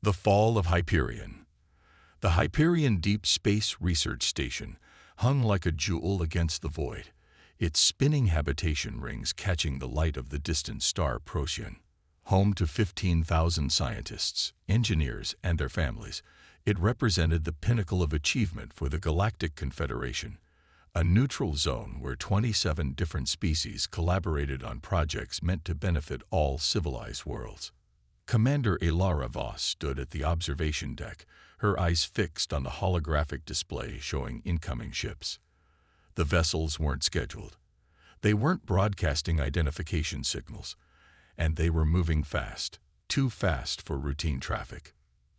The fall of Hyperion. The Hyperion Deep Space Research Station hung like a jewel against the void, its spinning habitation rings catching the light of the distant star Procyon. Home to 15,000 scientists, engineers, and their families, it represented the pinnacle of achievement for the Galactic Confederation, a neutral zone where 27 different species collaborated on projects meant to benefit all civilized worlds. Commander Ilara Voss stood at the observation deck, her eyes fixed on the holographic display showing incoming ships. The vessels weren't scheduled. They weren't broadcasting identification signals, and they were moving fast, too fast for routine traffic.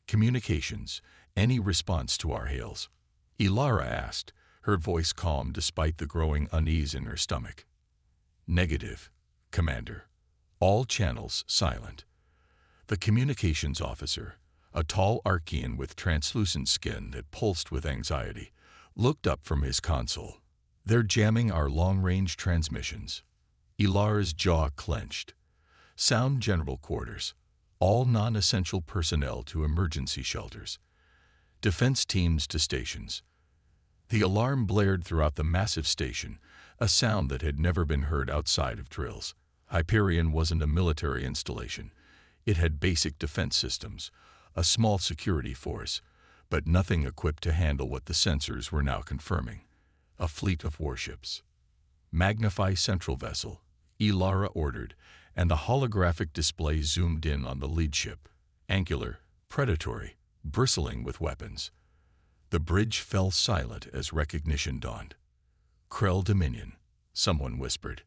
Communications, any response to our hails? Ilara asked, her voice calm despite the growing unease in her stomach. Negative, Commander. All channels silent. The communications officer, a tall Archean with translucent skin that pulsed with anxiety, looked up from his console. They're jamming our long-range transmissions. Ilara's jaw clenched. Sound general quarters. All non-essential personnel to emergency shelters. Defense teams to stations. The alarm blared throughout the massive station, a sound that had never been heard outside of drills. Hyperion wasn't a military installation. It had basic defense systems, a small security force, but nothing equipped to handle what the sensors were now confirming. A fleet of warships. Magnify central vessel, Ilara ordered, and the holographic display zoomed in on the lead ship, angular, predatory, bristling with weapons. The bridge fell silent as recognition dawned. Krell Dominion, someone whispered.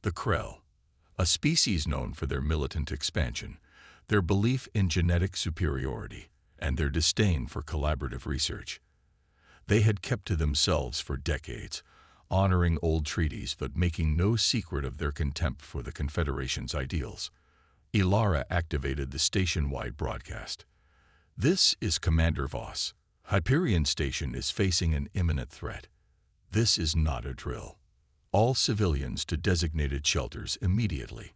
The Krell, a species known for their militant expansion, their belief in genetic superiority, and their disdain for collaborative research. They had kept to themselves for decades, honoring old treaties but making no secret of their contempt for the Confederation's ideals. Ilara activated the station-wide broadcast. This is Commander Voss. Hyperion Station is facing an imminent threat. This is not a drill. All civilians to designated shelters immediately.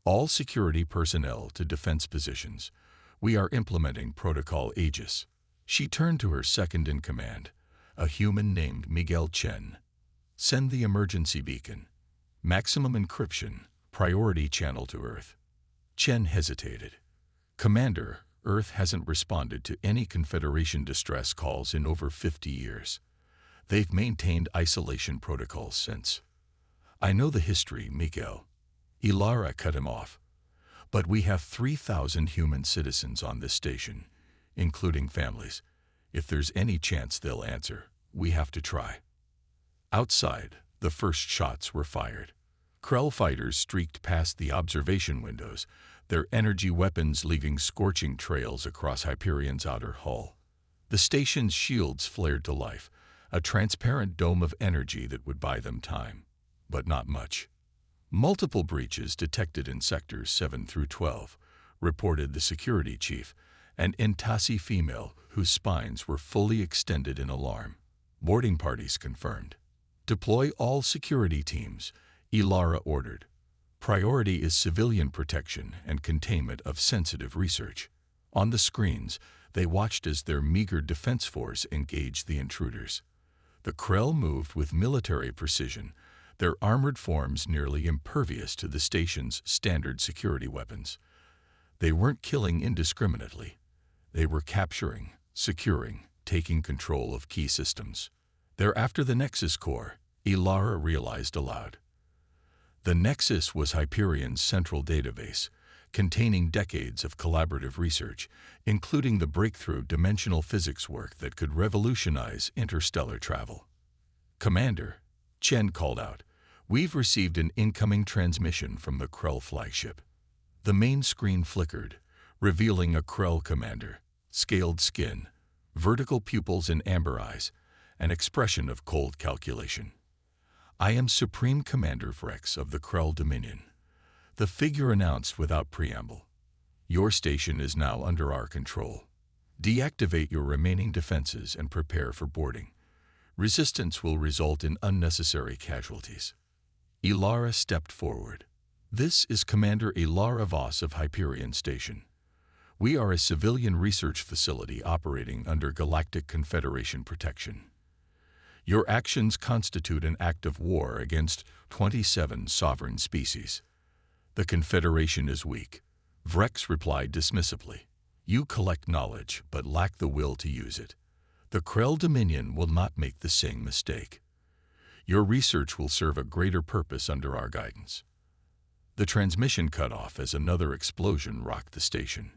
All security personnel to defense positions. We are implementing Protocol Aegis. She turned to her second-in-command, a human named Miguel Chen. Send the emergency beacon. Maximum encryption, priority channel to Earth. Chen hesitated. Commander, Earth hasn't responded to any Confederation distress calls in over 50 years. They've maintained isolation protocols since. I know the history, Miguel. Ilara cut him off. But we have 3,000 human citizens on this station, including families. If there's any chance they'll answer, we have to try. Outside, the first shots were fired. Krell fighters streaked past the observation windows, their energy weapons leaving scorching trails across Hyperion's outer hull. The station's shields flared to life, a transparent dome of energy that would buy them time. But not much. Multiple breaches detected in sectors 7 through 12, reported the security chief, an Intasi female whose spines were fully extended in alarm. Boarding parties confirmed. Deploy all security teams, Ilara ordered. Priority is civilian protection and containment of sensitive research. On the screens, they watched as their meager defense force engaged the intruders. The Krell moved with military precision, their armored forms nearly impervious to the station's standard security weapons. They weren't killing indiscriminately. They were capturing, securing, taking control of key systems. They're after the Nexus core, Ilara realized aloud. The Nexus was Hyperion's central database, containing decades of collaborative research, including the breakthrough dimensional physics work that could revolutionize interstellar travel. Commander, Chen called out, we've received an incoming transmission from the Krell flagship. The main screen flickered, revealing a Krell commander, scaled skin, vertical pupils and amber eyes, an expression of cold calculation. I am Supreme Commander Vrex of the Krell Dominion. The figure announced without preamble. Your station is now under our control. Deactivate your remaining defenses and prepare for boarding. Resistance will result in unnecessary casualties. Ilara stepped forward. This is Commander Ilara Voss of Hyperion Station. We are a civilian research facility operating under Galactic Confederation protection. Your actions constitute an act of war against 27 sovereign species. The Confederation is weak, Vrex replied dismissively. You collect knowledge, but lack the will to use it. The Krell Dominion will not make the same mistake. Your research will serve a greater purpose under our guidance. The transmission cut off as another explosion rocked the station.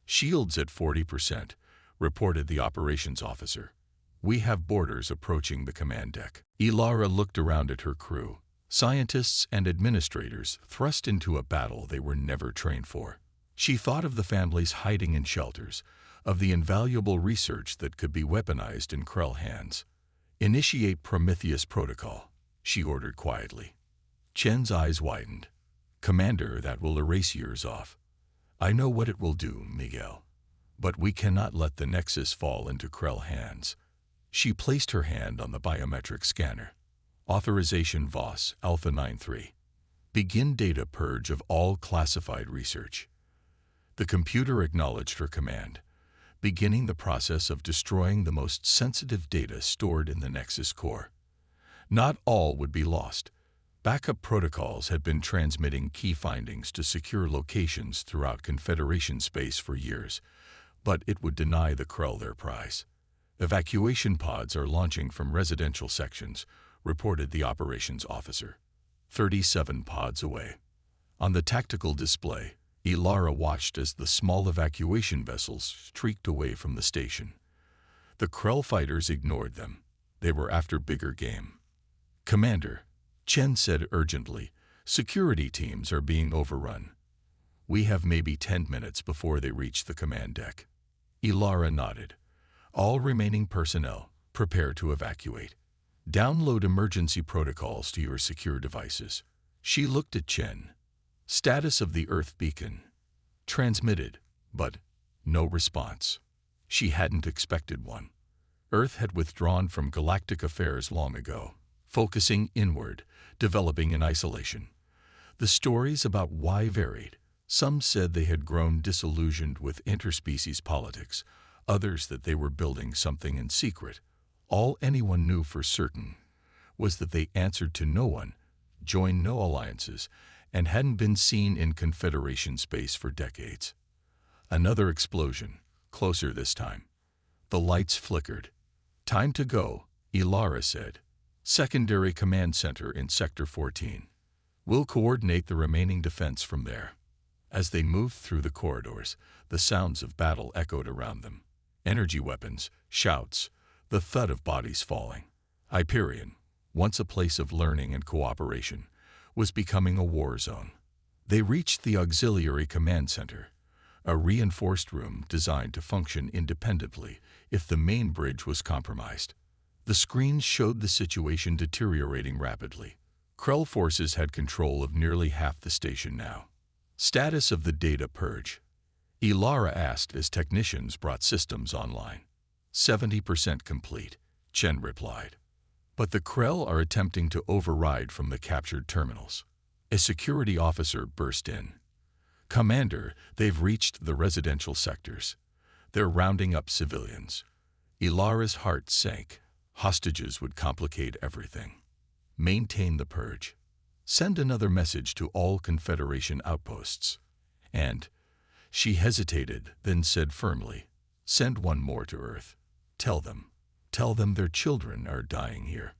Shields at 40%, reported the operations officer. We have boarders approaching the command deck. Ilara looked around at her crew, scientists and administrators thrust into a battle they were never trained for. She thought of the families hiding in shelters, of the invaluable research that could be weaponized in Krell hands. Initiate Prometheus Protocol, she ordered quietly. Chen's eyes widened. Commander, that will erase years off. I know what it will do, Miguel. But we cannot let the Nexus fall into Krell hands. She placed her hand on the biometric scanner. Authorization VOS Alpha 93. Begin data purge of all classified research. The computer acknowledged her command, beginning the process of destroying the most sensitive data stored in the Nexus core. Not all would be lost. Backup protocols had been transmitting key findings to secure locations throughout Confederation space for years, but it would deny the Krell their prize. Evacuation pods are launching from residential sections, reported the operations officer. 37 pods away. On the tactical display, Ilara watched as the small evacuation vessels streaked away from the station. The Krell fighters ignored them. They were after bigger game. Commander, Chen said urgently, security teams are being overrun. We have maybe 10 minutes before they reach the command deck. Ilara nodded. All remaining personnel, prepare to evacuate. Download emergency protocols to your secure devices. She looked at Chen. Status of the Earth beacon. Transmitted, but no response. She hadn't expected one. Earth had withdrawn from galactic affairs long ago, focusing inward, developing in isolation. The stories about why varied. Some said they had grown disillusioned with interspecies politics, others that they were building something in secret. All anyone knew for certain was that they answered to no one, joined no alliances, and hadn't been seen in Confederation space for decades. Another explosion, closer this time. The lights flickered. Time to go, Ilara said. Secondary command center in Sector 14. We'll coordinate the remaining defense from there. As they moved through the corridors, the sounds of battle echoed around them. Energy weapons, shouts, the thud of bodies falling. Hyperion, once a place of learning and cooperation, was becoming a war zone. They reached the auxiliary command center, a reinforced room designed to function independently if the main bridge was compromised. The screens showed the situation deteriorating rapidly. Krell forces had control of nearly half the station now. Status of the data purge. Ilara asked as technicians brought systems online. 70% complete, Chen replied. But the Krell are attempting to override from the captured terminals. A security officer burst in. Commander, they've reached the residential sectors. They're rounding up civilians. Ilara's heart sank. Hostages would complicate everything. Maintain the purge. Send another message to all Confederation outposts. And she hesitated, then said firmly, send one more to Earth. Tell them their children are dying here.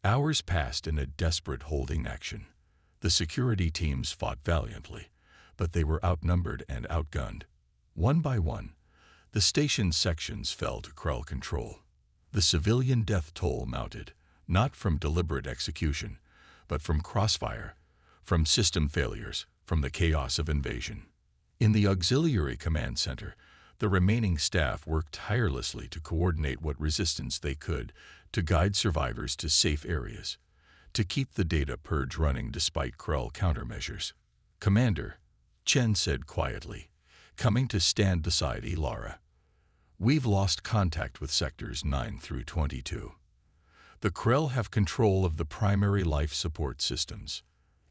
Hours passed in a desperate holding action. The security teams fought valiantly, but they were outnumbered and outgunned. One by one, the station's sections fell to Krell control. The civilian death toll mounted, not from deliberate execution, but from crossfire, from system failures, from the chaos of invasion. In the auxiliary command center, the remaining staff worked tirelessly to coordinate what resistance they could, to guide survivors to safe areas, to keep the data purge running despite Krell countermeasures. Commander, Chen said quietly, coming to stand beside Ilara. We've lost contact with sectors 9 through 22. The Krell have control of the primary life support systems.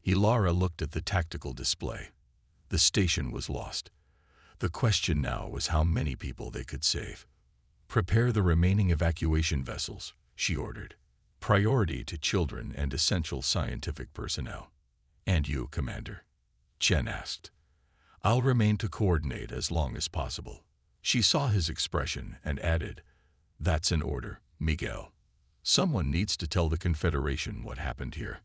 Ilara looked at the tactical display. The station was lost. The question now was how many people they could save. "Prepare the remaining evacuation vessels," she ordered. "Priority to children and essential scientific personnel." "And you, Commander?" Chen asked. "I'll remain to coordinate as long as possible." She saw his expression and added, "That's an order, Miguel. Someone needs to tell the Confederation what happened here."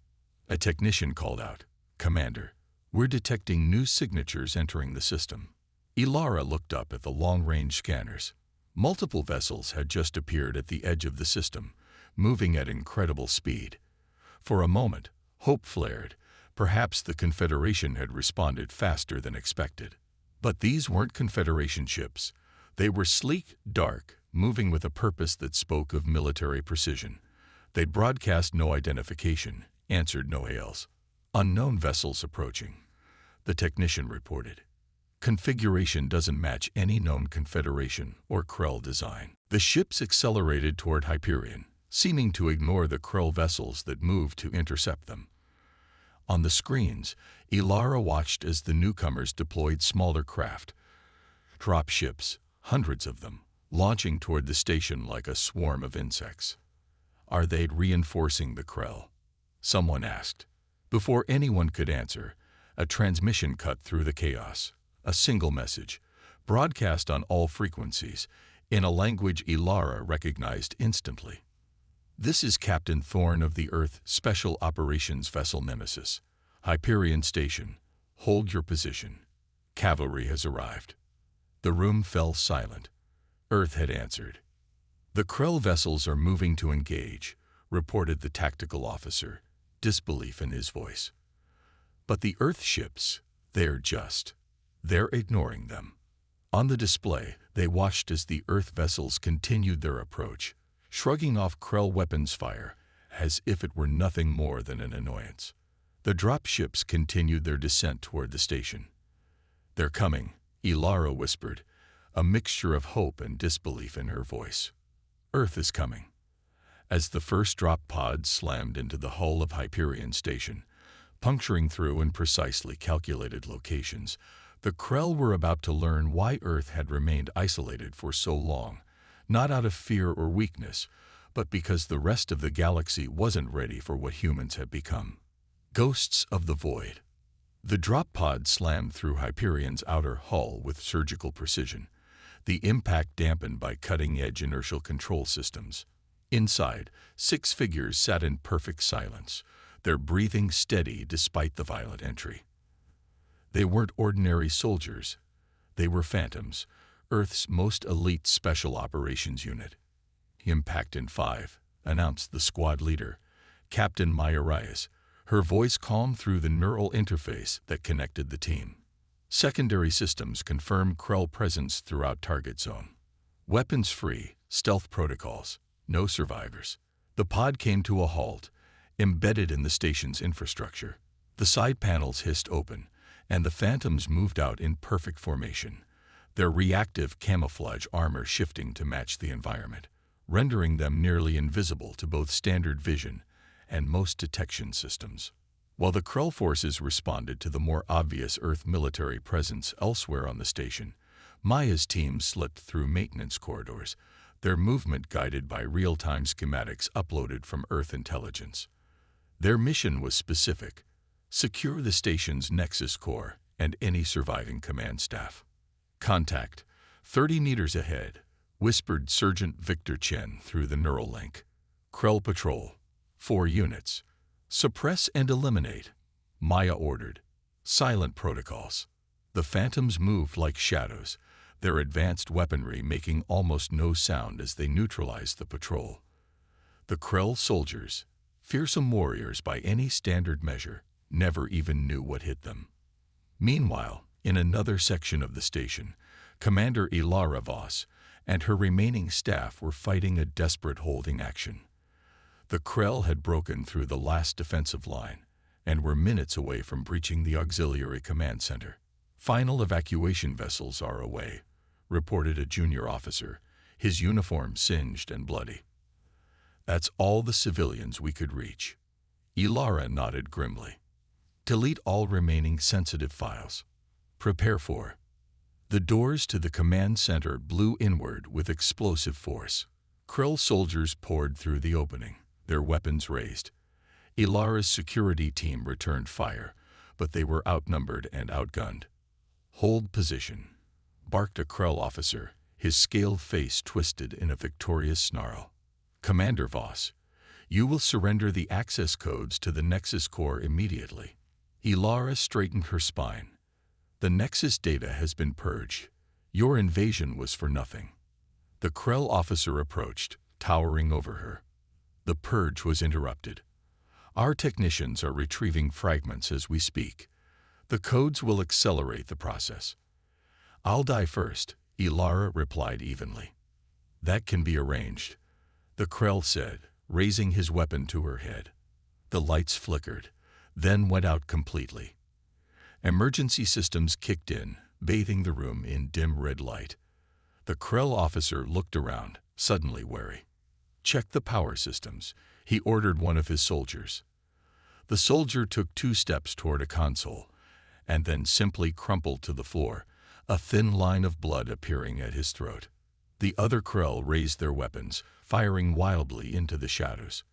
A technician called out, "Commander, we're detecting new signatures entering the system." Ilara looked up at the long-range scanners. Multiple vessels had just appeared at the edge of the system, moving at incredible speed. For a moment, hope flared. Perhaps the Confederation had responded faster than expected. But these weren't Confederation ships. They were sleek, dark, moving with a purpose that spoke of military precision. They'd broadcast no identification, answered no hails. "Unknown vessels approaching," the technician reported. "Configuration doesn't match any known Confederation or Krell design." The ships accelerated toward Hyperion, seeming to ignore the Krell vessels that moved to intercept them. On the screens, Ilara watched as the newcomers deployed smaller craft, drop ships, hundreds of them, launching toward the station like a swarm of insects. "Are they reinforcing the Krell?" someone asked. Before anyone could answer, a transmission cut through the chaos. A single message, broadcast on all frequencies, in a language Ilara recognized instantly. "This is Captain Thorne of the Earth Special Operations Vessel Nemesis. Hyperion Station. Hold your position. Cavalry has arrived." The room fell silent. Earth had answered. "The Krell vessels are moving to engage," reported the tactical officer, disbelief in his voice. "But the Earth ships, they're ignoring them." On the display, they watched as the Earth vessels continued their approach, shrugging off Krell weapons fire as if it were nothing more than an annoyance. The drop ships continued their descent toward the station. "They're coming," Ilara whispered, a mixture of hope and disbelief in her voice. "Earth is coming." As the first drop pods slammed into the hull of Hyperion Station, puncturing through in precisely calculated locations, the Krell were about to learn why Earth had remained isolated for so long, not out of fear or weakness, but because the rest of the galaxy wasn't ready for what humans had become. Ghosts of the Void. The drop pod slammed through Hyperion's outer hull with surgical precision, the impact dampened by cutting-edge inertial control systems. Inside, 6 figures sat in perfect silence, their breathing steady despite the violent entry. They weren't ordinary soldiers. They were Phantoms, Earth's most elite special operations unit. "Impact in 5, announced the squad leader, Captain Maya Reyes, her voice calm through the neural interface that connected the team. Secondary systems confirm Krell presence throughout target zone. Weapons-free, stealth protocols, no survivors." The pod came to a halt, embedded in the station's infrastructure. The side panels hissed open, and the Phantoms moved out in perfect formation, their reactive camouflage armor shifting to match the environment, rendering them nearly invisible to both standard vision and most detection systems. While the Krell forces responded to the more obvious Earth military presence elsewhere on the station, Maya's team slipped through maintenance corridors, their movement guided by real-time schematics uploaded from Earth intelligence. Their mission was specific: secure the station's Nexus core and any surviving command staff. "Contact, 30 meters ahead," whispered Sergeant Victor Chen through the neural link. "Krell Patrol, 4 units. Suppress and eliminate," Maya ordered. Silent protocols. The Phantoms moved like shadows, their advanced weaponry making almost no sound as they neutralized the patrol. The Krell soldiers, fearsome warriors by any standard measure, never even knew what hit them. Meanwhile, in another section of the station, Commander Ilara Voss and her remaining staff were fighting a desperate holding action. The Krell had broken through the last defensive line and were minutes away from breaching the auxiliary command center. "Final evacuation vessels are away," reported a junior officer, his uniform singed and bloody. "That's all the civilians we could reach." Ilara nodded grimly. "Delete all remaining sensitive files. Prepare for..." The doors to the command center blew inward with explosive force. Krill soldiers poured through the opening, their weapons raised. Ilara's security team returned fire, but they were outnumbered and outgunned. "Hold position," barked a Krell officer, his scaled face twisted in a victorious snarl. "Commander Voss, you will surrender the access codes to the Nexus core immediately." Ilara straightened her spine. "The Nexus data has been purged. Your invasion was for nothing." The Krell officer approached, towering over her. "The purge was interrupted. Our technicians are retrieving fragments as we speak. The codes will accelerate the process." "I'll die first," Ilara replied evenly. "That can be arranged," the Krell said, raising his weapon to her head. The lights flickered, then went out completely. Emergency systems kicked in, bathing the room in dim red light. The Krell officer looked around, suddenly wary. "Check the power systems," he ordered one of his soldiers. The soldier took 2 steps toward a console, and then simply crumpled to the floor, a thin line of blood appearing at his throat. The other Krell raised their weapons, firing wildly into the shadows.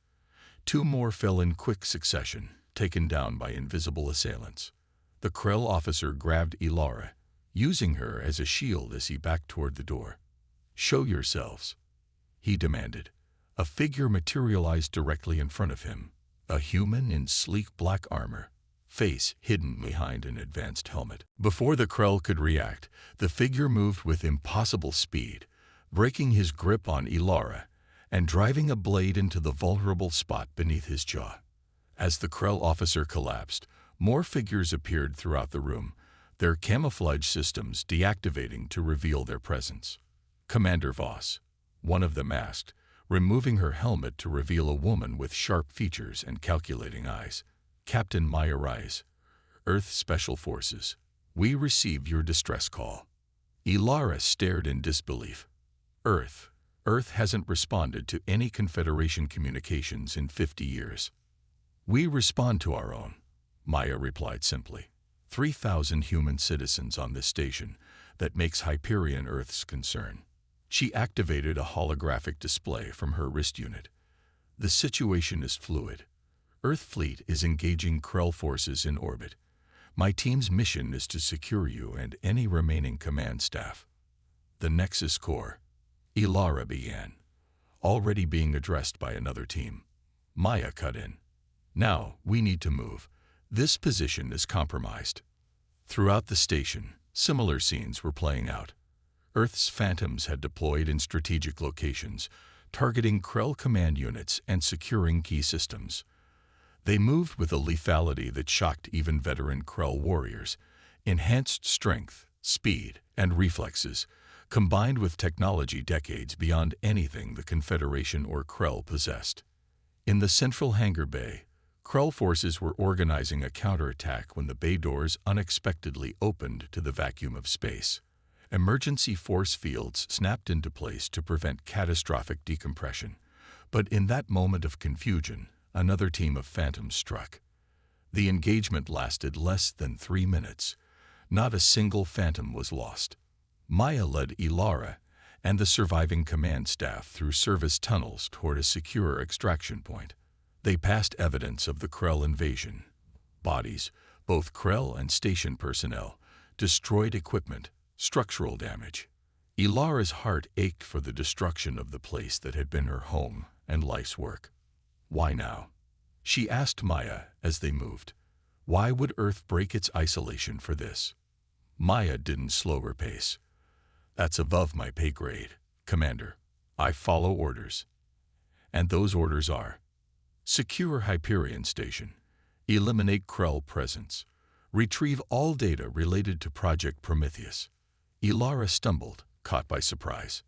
2 more fell in quick succession, taken down by invisible assailants. The Krell officer grabbed Ilara, using her as a shield as he backed toward the door. "Show yourselves," he demanded. A figure materialized directly in front of him, a human in sleek black armor, face hidden behind an advanced helmet. Before the Krell could react, the figure moved with impossible speed, breaking his grip on Ilara and driving a blade into the vulnerable spot beneath his jaw. As the Krell officer collapsed, more figures appeared throughout the room, their camouflage systems deactivating to reveal their presence. "Commander Voss," one of them asked, removing her helmet to reveal a woman with sharp features and calculating eyes. "Captain Maya Rise, Earth Special Forces. We received your distress call." Ilara stared in disbelief. Earth hasn't responded to any Confederation communications in 50 years. "We respond to our own," Maya replied simply. 3,000 human citizens on this station. That makes Hyperion Earth's concern." She activated a holographic display from her wrist unit. "The situation is fluid. Earth fleet is engaging Krell forces in orbit. My team's mission is to secure you and any remaining command staff." "The Nexus core," Ilara began, already being addressed by another team. Maya cut in. "Now, we need to move. This position is compromised." Throughout the station, similar scenes were playing out. Earth's Phantoms had deployed in strategic locations, targeting Krell command units and securing key systems. They moved with a lethality that shocked even veteran Krell warriors. Enhanced strength, speed, and reflexes, combined with technology decades beyond anything the Confederation or Krell possessed. In the central hangar bay, Krell forces were organizing a counterattack when the bay doors unexpectedly opened to the vacuum of space. Emergency force fields snapped into place to prevent catastrophic decompression. But in that moment of confusion, another team of Phantoms struck. The engagement lasted less than 3 minutes. Not a single Phantom was lost. Maya led Ilara and the surviving command staff through service tunnels toward a secure extraction point. They passed evidence of the Krell invasion. Bodies, both Krell and station personnel, destroyed equipment, structural damage. Ilara's heart ached for the destruction of the place that had been her home and life's work. "Why now?" she asked Maya as they moved. "Why would Earth break its isolation for this?" Maya didn't slow her pace. "That's above my pay grade, Commander. I follow orders. And those orders are: secure Hyperion Station, eliminate Krell presence, retrieve all data related to Project Prometheus." Ilara stumbled, caught by surprise.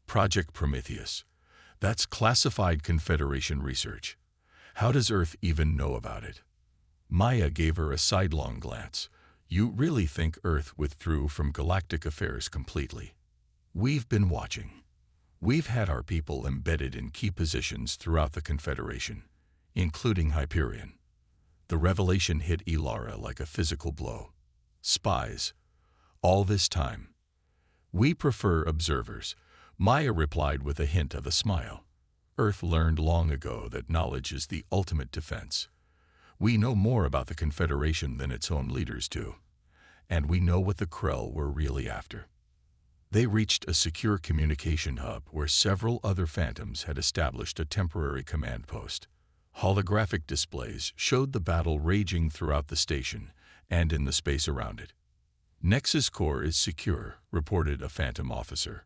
"Project Prometheus? That's classified Confederation research. How does Earth even know about it?" Maya gave her a sidelong glance. "You really think Earth withdrew from galactic affairs completely? We've been watching. We've had our people embedded in key positions throughout the Confederation, including Hyperion." The revelation hit Ilara like a physical blow. "Spies. All this time. "We prefer observers," Maya replied with a hint of a smile. "Earth learned long ago that knowledge is the ultimate defense. We know more about the Confederation than its own leaders do, and we know what the Krell were really after." They reached a secure communication hub where several other Phantoms had established a temporary command post. Holographic displays showed the battle raging throughout the station and in the space around it. "Nexus core is secure," reported a Phantom officer.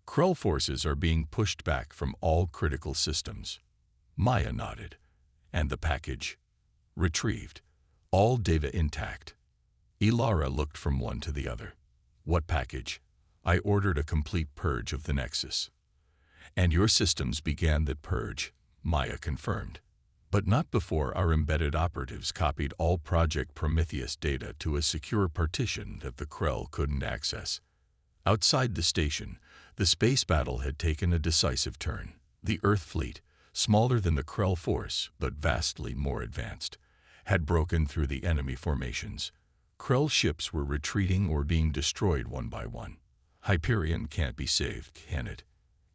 "Krell forces are being pushed back from all critical systems." Maya nodded. "And the package?" "Retrieved. All data intact." Ilara looked from one to the other. "What package?" "I ordered a complete purge of the Nexus." "And your systems began that purge," Maya confirmed. "But not before our embedded operatives copied all Project Prometheus data to a secure partition that the Krell couldn't access." Outside the station, the space battle had taken a decisive turn. The Earth fleet, smaller than the Krell force but vastly more advanced, had broken through the enemy formations. Krell ships were retreating or being destroyed one by one. "Hyperion can't be saved, can it?"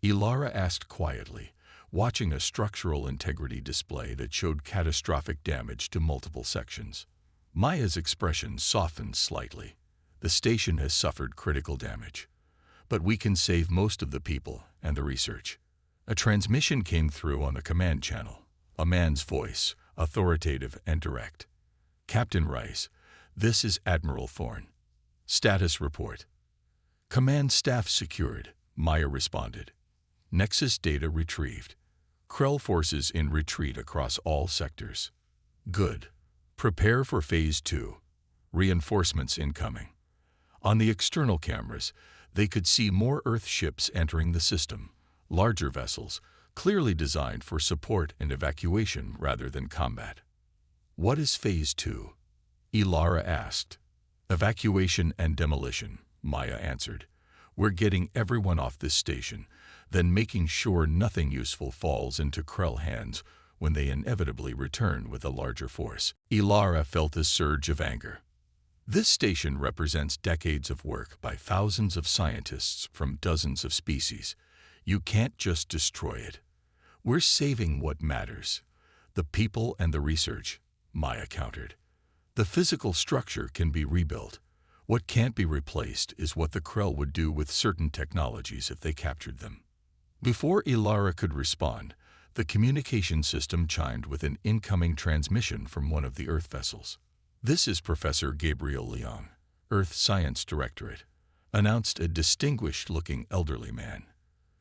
Ilara asked quietly, watching a structural integrity display that showed catastrophic damage to multiple sections. Maya's expression softened slightly. "The station has suffered critical damage, but we can save most of the people and the research." A transmission came through on the command channel, a man's voice, authoritative and direct. "Captain Rice, this is Admiral Thorne. Status report." "Command staff secured," Maya responded. "Nexus data retrieved. Krell forces in retreat across all sectors." "Good. Prepare for Phase 2. Reinforcements incoming." On the external cameras, they could see more Earth ships entering the system, larger vessels, clearly designed for support and evacuation rather than combat. "What is Phase 2? Ilara asked. "Evacuation and demolition," Maya answered. "We're getting everyone off this station, then making sure nothing useful falls into Krell hands when they inevitably return with a larger force." Ilara felt a surge of anger. "This station represents decades of work by thousands of scientists from dozens of species. You can't just destroy it." "We're saving what matters. The people and the research," Maya countered. "The physical structure can be rebuilt. What can't be replaced is what the Krell would do with certain technologies if they captured them." Before Ilara could respond, the communication system chimed with an incoming transmission from one of the Earth vessels. "This is Professor Gabriel Leong, Earth Science Directorate," announced a distinguished-looking elderly man.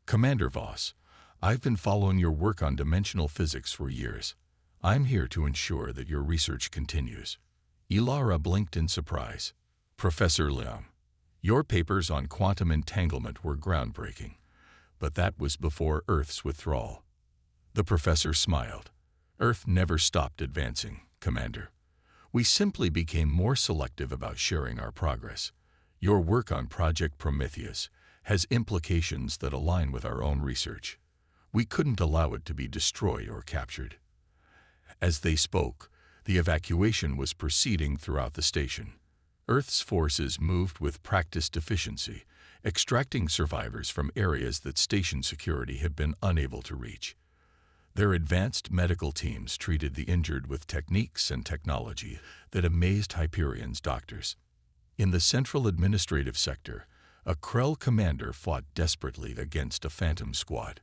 "Commander Voss, I've been following your work on dimensional physics for years. I'm here to ensure that your research continues." Ilara blinked in surprise. "Professor Leong, your papers on quantum entanglement were groundbreaking, but that was before Earth's withdrawal." The professor smiled. "Earth never stopped advancing, Commander. We simply became more selective about sharing our progress. Your work on Project Prometheus has implications that align with our own research. We couldn't allow it to be destroyed or captured." As they spoke, the evacuation was proceeding throughout the station. Earth's forces moved with practiced efficiency, extracting survivors from areas that station security had been unable to reach. Their advanced medical teams treated the injured with techniques and technology that amazed Hyperion's doctors. In the central administrative sector, a Krell commander fought desperately against a Phantom squad.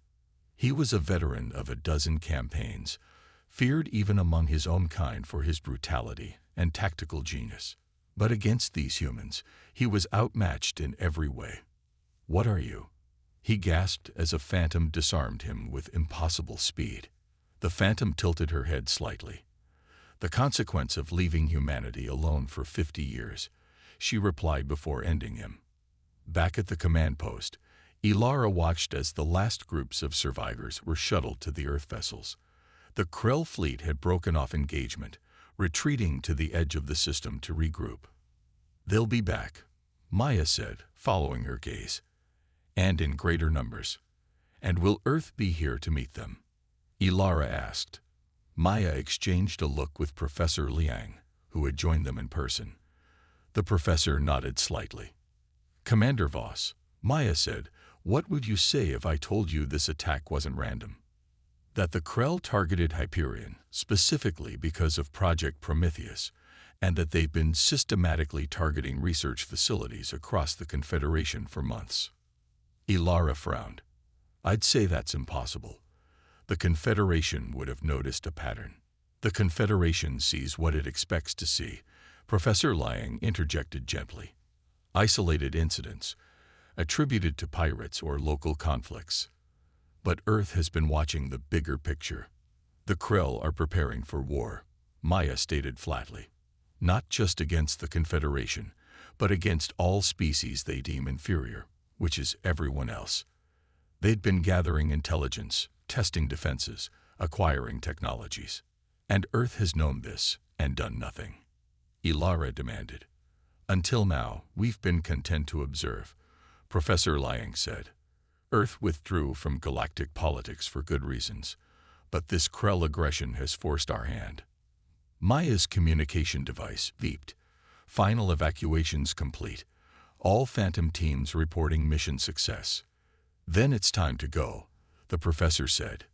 He was a veteran of a dozen campaigns, feared even among his own kind for his brutality and tactical genius. But against these humans, he was outmatched in every way. "What are you?" he gasped as a Phantom disarmed him with impossible speed. The Phantom tilted her head slightly. "The consequence of leaving humanity alone for 50 years, she replied before ending him. Back at the command post, Ilara watched as the last groups of survivors were shuttled to the Earth vessels. The Krell fleet had broken off engagement, retreating to the edge of the system to regroup. "They'll be back," Maya said, following her gaze. "And in greater numbers." "And will Earth be here to meet them?" Ilara asked. Maya exchanged a look with Professor Liang, who had joined them in person. The professor nodded slightly. "Commander Voss, Maya said, "What would you say if I told you this attack wasn't random? That the Krell targeted Hyperion specifically because of Project Prometheus, and that they've been systematically targeting research facilities across the Confederation for months." Ilara frowned. "I'd say that's impossible. The Confederation would have noticed a pattern." "The Confederation sees what it expects to see," Professor Liang interjected gently. "Isolated incidents, attributed to pirates or local conflicts. But Earth has been watching the bigger picture. The Krell are preparing for war," Maya stated flatly. "Not just against the Confederation, but against all species they deem inferior, which is everyone else. They'd been gathering intelligence, testing defenses, acquiring technologies. And Earth has known this and done nothing." Ilara demanded. "Until now, we've been content to observe," Professor Liang said. "Earth withdrew from galactic politics for good reasons, but this Krell aggression has forced our hand." Maya's communication device beeped. "Final evacuations complete. All Phantom teams reporting mission success." "Then it's time to go," the professor said.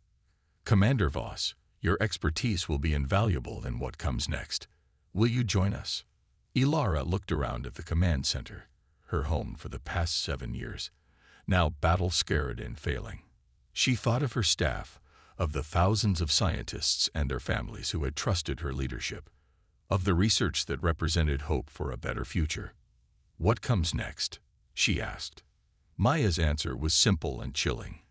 "Commander Voss, your expertise will be invaluable in what comes next. Will you join us?" Ilara looked around at the command center, her home for the past 7 years, now battle-scared and failing. She thought of her staff, of the thousands of scientists and their families who had trusted her leadership, of the research that represented hope for a better future. "What comes next?" she asked. Maya's answer was simple and chilling.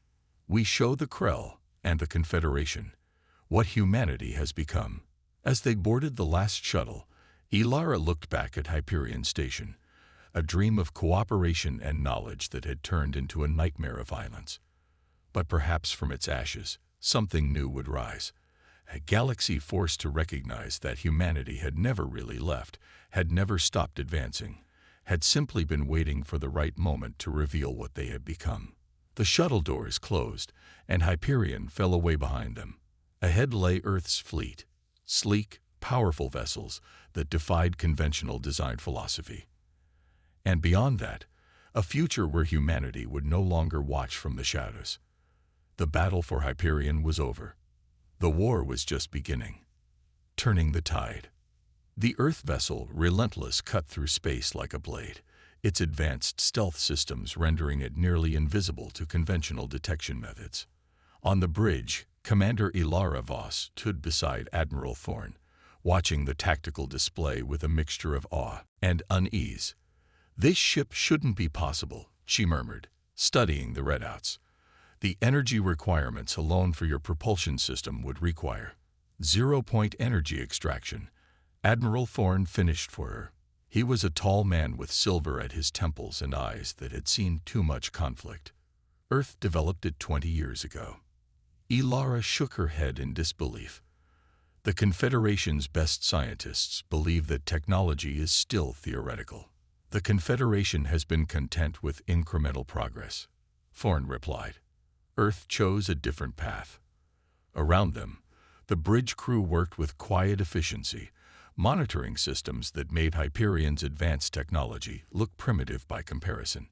"We show the Krell and the Confederation what humanity has become." As they boarded the last shuttle, Ilara looked back at Hyperion Station, a dream of cooperation and knowledge that had turned into a nightmare of violence. But perhaps from its ashes, something new would rise. A galaxy forced to recognize that humanity had never really left, had never stopped advancing, had simply been waiting for the right moment to reveal what they had become. The shuttle doors closed, and Hyperion fell away behind them. Ahead lay Earth's fleet, sleek, powerful vessels that defied conventional design philosophy. And beyond that, a future where humanity would no longer watch from the shadows. The battle for Hyperion was over. The war was just beginning. Turning the tide. The Earth vessel, relentless, cut through space like a blade, its advanced stealth systems rendering it nearly invisible to conventional detection methods. On the bridge, Commander Ilara Voss stood beside Admiral Thorne, watching the tactical display with a mixture of awe and unease. "This ship shouldn't be possible," she murmured, studying the readouts. "The energy requirements alone for your propulsion system would require 0-point energy extraction." Admiral Thorne finished for her. He was a tall man with silver at his temples and eyes that had seen too much conflict. "Earth developed it 20 years ago." Ilara shook her head in disbelief. "The Confederation's best scientists believe that technology is still theoretical." "The Confederation has been content with incremental progress," Thorne replied. "Earth chose a different path." Around them, the bridge crew worked with quiet efficiency, monitoring systems that made Hyperion's advanced technology look primitive by comparison.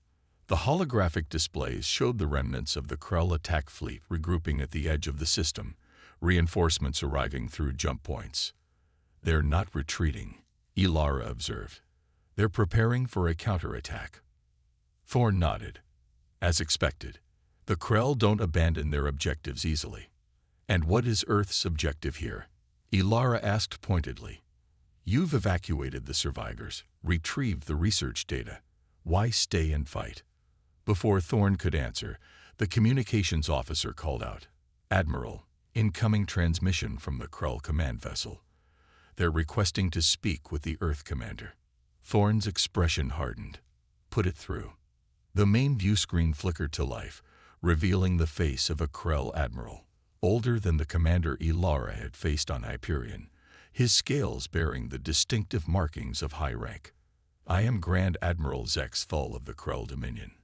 The holographic displays showed the remnants of the Krell attack fleet regrouping at the edge of the system, reinforcements arriving through jump points. "They're not retreating," Ilara observed. "They're preparing for a counterattack." Thorne nodded. "As expected, the Krell don't abandon their objectives easily." "And what is Earth's objective here?" Ilara asked pointedly. "You've evacuated the survivors, retrieved the research data. Why stay and fight?" Before Thorne could answer, the communications officer called out, "Admiral, incoming transmission from the Krell command vessel. They're requesting to speak with the Earth commander." Thorne's expression hardened. "Put it through." The main view screen flickered to life, revealing the face of a Krell admiral, older than the commander Ilara had faced on Hyperion, his scales bearing the distinctive markings of high rank. "I am Grand Admiral Zex Thul of the Krell Dominion,"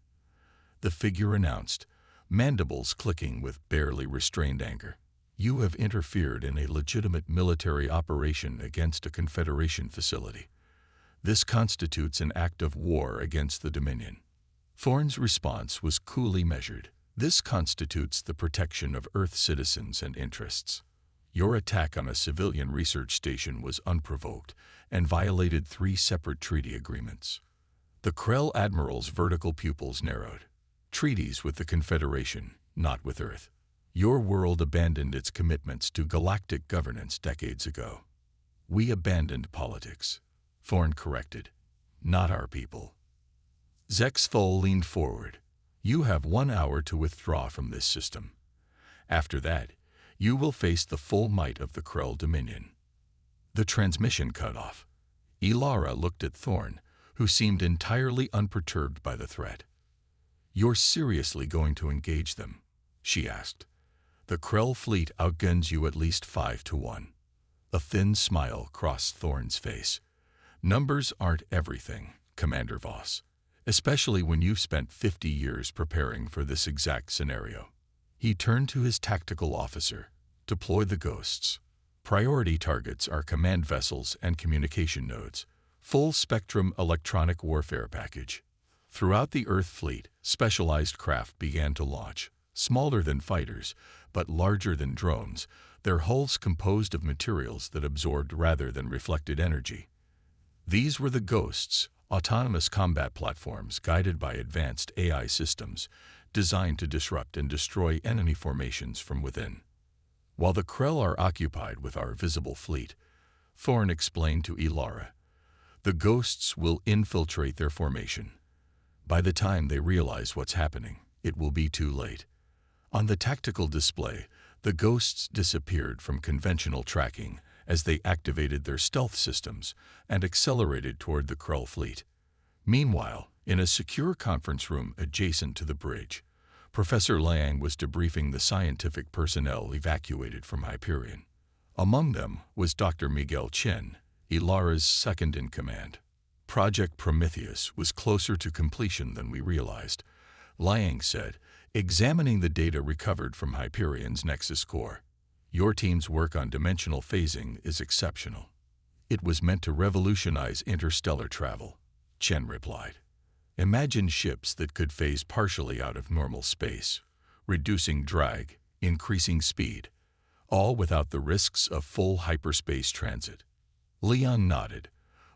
the figure announced, mandibles clicking with barely restrained anger. "You have interfered in a legitimate military operation against a Confederation facility. This constitutes an act of war against the Dominion." Thorne's response was coolly measured. This constitutes the protection of Earth citizens and interests. Your attack on a civilian research station was unprovoked and violated 3 separate treaty agreements. The Krell admiral's vertical pupils narrowed. Treaties with the Confederation, not with Earth. Your world abandoned its commitments to galactic governance decades ago. We abandoned politics, Thorne corrected. Not our people. Zexthol leaned forward. You have 1 hour to withdraw from this system. After that, you will face the full might of the Krell Dominion. The transmission cut off. Ilara looked at Thorne, who seemed entirely unperturbed by the threat. You're seriously going to engage them? She asked. The Krell fleet outguns you at least 5 to 1. A thin smile crossed Thorne's face. Numbers aren't everything, Commander Voss, especially when you've spent 50 years preparing for this exact scenario. He turned to his tactical officer. Deploy the ghosts. Priority targets are command vessels and communication nodes. Full-spectrum electronic warfare package. Throughout the Earth fleet, specialized craft began to launch. Smaller than fighters, but larger than drones, their hulls composed of materials that absorbed rather than reflected energy. These were the ghosts, autonomous combat platforms guided by advanced AI systems, designed to disrupt and destroy enemy formations from within. While the Krell are occupied with our visible fleet, Thorne explained to Ilara, the ghosts will infiltrate their formation. By the time they realize what's happening, it will be too late. On the tactical display, the ghosts disappeared from conventional tracking as they activated their stealth systems and accelerated toward the Krell fleet. Meanwhile, in a secure conference room adjacent to the bridge, Professor Liang was debriefing the scientific personnel evacuated from Hyperion. Among them was Dr. Miguel Chen, Ilara's second-in-command. Project Prometheus was closer to completion than we realized, Liang said, examining the data recovered from Hyperion's Nexus core. Your team's work on dimensional phasing is exceptional. It was meant to revolutionize interstellar travel, Chen replied. Imagine ships that could phase partially out of normal space, reducing drag, increasing speed, all without the risks of full hyperspace transit. Leon nodded,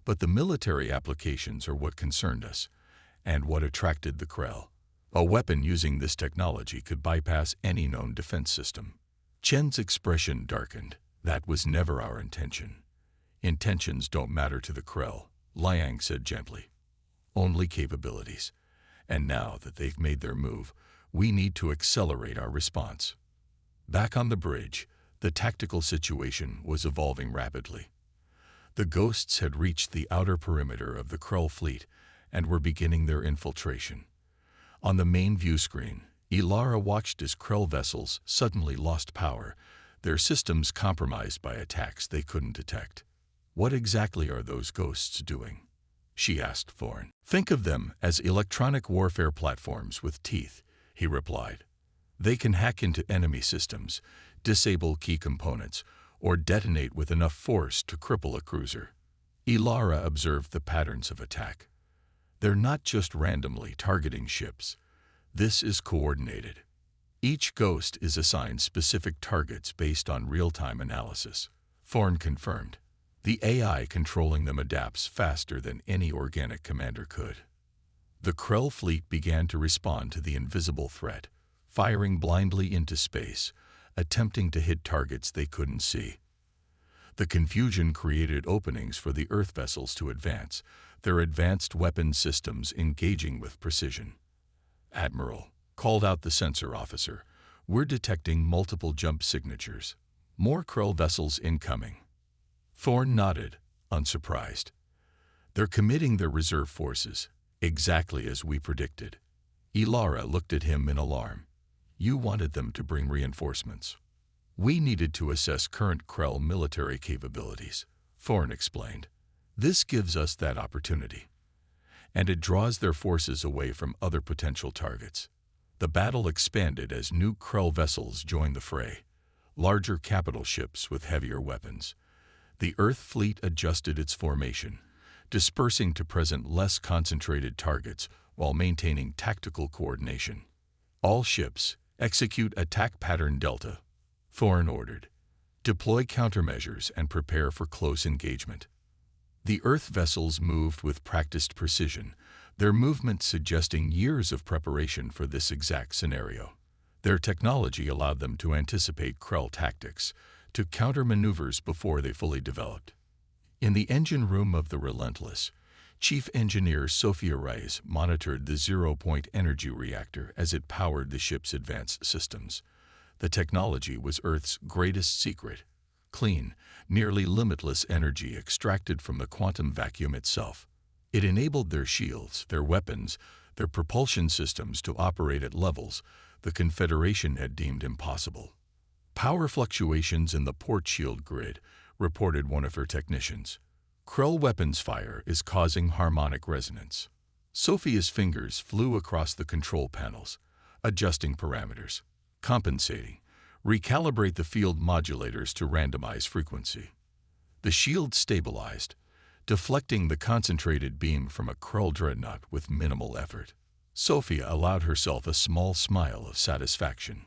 but the military applications are what concerned us, and what attracted the Krell. A weapon using this technology could bypass any known defense system. Chen's expression darkened. That was never our intention. Intentions don't matter to the Krell, Liang said gently. Only capabilities. And now that they've made their move, we need to accelerate our response. Back on the bridge, the tactical situation was evolving rapidly. The ghosts had reached the outer perimeter of the Krell fleet and were beginning their infiltration. On the main view screen, Ilara watched as Krell vessels suddenly lost power, their systems compromised by attacks they couldn't detect. What exactly are those ghosts doing? She asked Thorne. Think of them as electronic warfare platforms with teeth, he replied. They can hack into enemy systems, disable key components, or detonate with enough force to cripple a cruiser. Ilara observed the patterns of attack. They're not just randomly targeting ships. This is coordinated. Each ghost is assigned specific targets based on real-time analysis, Thorne confirmed. The AI controlling them adapts faster than any organic commander could. The Krell fleet began to respond to the invisible threat, firing blindly into space, attempting to hit targets they couldn't see. The confusion created openings for the Earth vessels to advance, their advanced weapon systems engaging with precision. Admiral, called out the sensor officer, we're detecting multiple jump signatures. More Krell vessels incoming. Thorne nodded, unsurprised. They're committing their reserve forces, exactly as we predicted. Ilara looked at him in alarm. You wanted them to bring reinforcements. We needed to assess current Krell military capabilities, Thorne explained. This gives us that opportunity. And it draws their forces away from other potential targets. The battle expanded as new Krell vessels joined the fray, larger capital ships with heavier weapons. The Earth fleet adjusted its formation, dispersing to present less concentrated targets while maintaining tactical coordination. All ships, execute attack pattern Delta. Thorne ordered. Deploy countermeasures and prepare for close engagement. The Earth vessels moved with practiced precision, their movement suggesting years of preparation for this exact scenario. Their technology allowed them to anticipate Krell tactics, to counter maneuvers before they fully developed. In the engine room of the Relentless, Chief Engineer Sophia Reyes monitored the zero-point energy reactor as it powered the ship's advanced systems. The technology was Earth's greatest secret: clean, nearly limitless energy extracted from the quantum vacuum itself. It enabled their shields, their weapons, their propulsion systems to operate at levels the Confederation had deemed impossible. Power fluctuations in the port shield grid, reported one of her technicians. Krell weapons fire is causing harmonic resonance. Sophia's fingers flew across the control panels, adjusting parameters, compensating, recalibrate the field modulators to randomize frequency. The shield stabilized, deflecting the concentrated beam from a Krell dreadnought with minimal effort. Sophia allowed herself a small smile of satisfaction.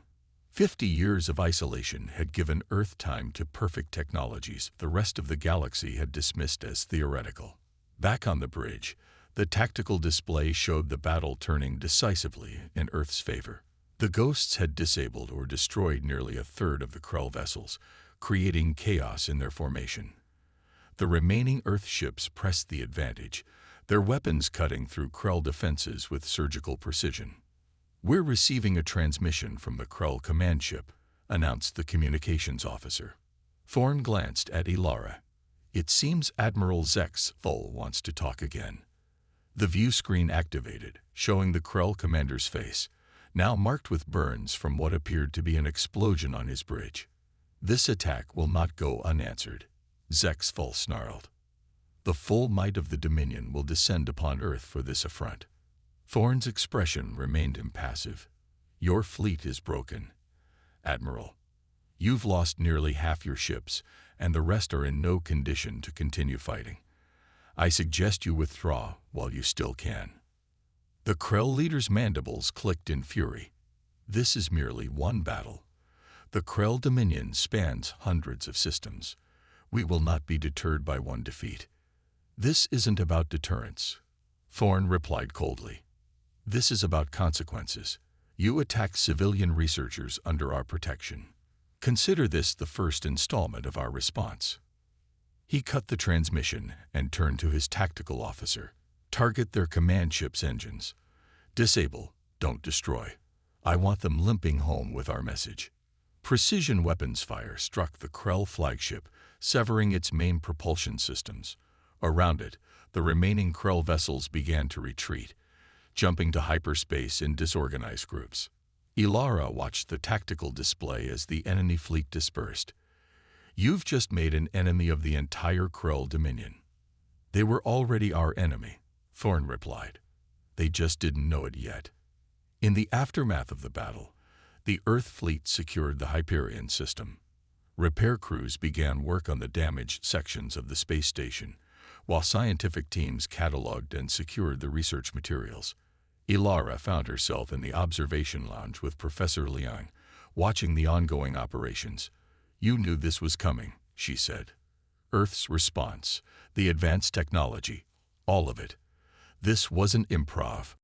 50 years of isolation had given Earth time to perfect technologies the rest of the galaxy had dismissed as theoretical. Back on the bridge, the tactical display showed the battle turning decisively in Earth's favor. The Ghosts had disabled or destroyed nearly a third of the Krell vessels, creating chaos in their formation. The remaining Earth ships pressed the advantage, their weapons cutting through Krell defenses with surgical precision. "We're receiving a transmission from the Krell command ship," announced the communications officer. Thorne glanced at Ilara. "It seems Admiral Zex Thol wants to talk again." The view screen activated, showing the Krell commander's face, now marked with burns from what appeared to be an explosion on his bridge. "This attack will not go unanswered," Zex Thol snarled. "The full might of the Dominion will descend upon Earth for this affront." Thorne's expression remained impassive. "Your fleet is broken, Admiral. You've lost nearly half your ships, and the rest are in no condition to continue fighting. I suggest you withdraw while you still can." The Krell leader's mandibles clicked in fury. "This is merely one battle. The Krell Dominion spans hundreds of systems. We will not be deterred by one defeat." "This isn't about deterrence," Thorne replied coldly. "This is about consequences. You attacked civilian researchers under our protection. Consider this the first installment of our response." He cut the transmission and turned to his tactical officer. "Target their command ship's engines. Disable, don't destroy. I want them limping home with our message." Precision weapons fire struck the Krell flagship, severing its main propulsion systems. Around it, the remaining Krell vessels began to retreat, jumping to hyperspace in disorganized groups. Ilara watched the tactical display as the enemy fleet dispersed. "You've just made an enemy of the entire Krell Dominion." "They were already our enemy," Thorne replied. "They just didn't know it yet." In the aftermath of the battle, the Earth fleet secured the Hyperion system. Repair crews began work on the damaged sections of the space station, while scientific teams cataloged and secured the research materials. Ilara found herself in the observation lounge with Professor Liang, watching the ongoing operations. "You knew this was coming," she said. "Earth's response, the advanced technology, all of it. This wasn't improv."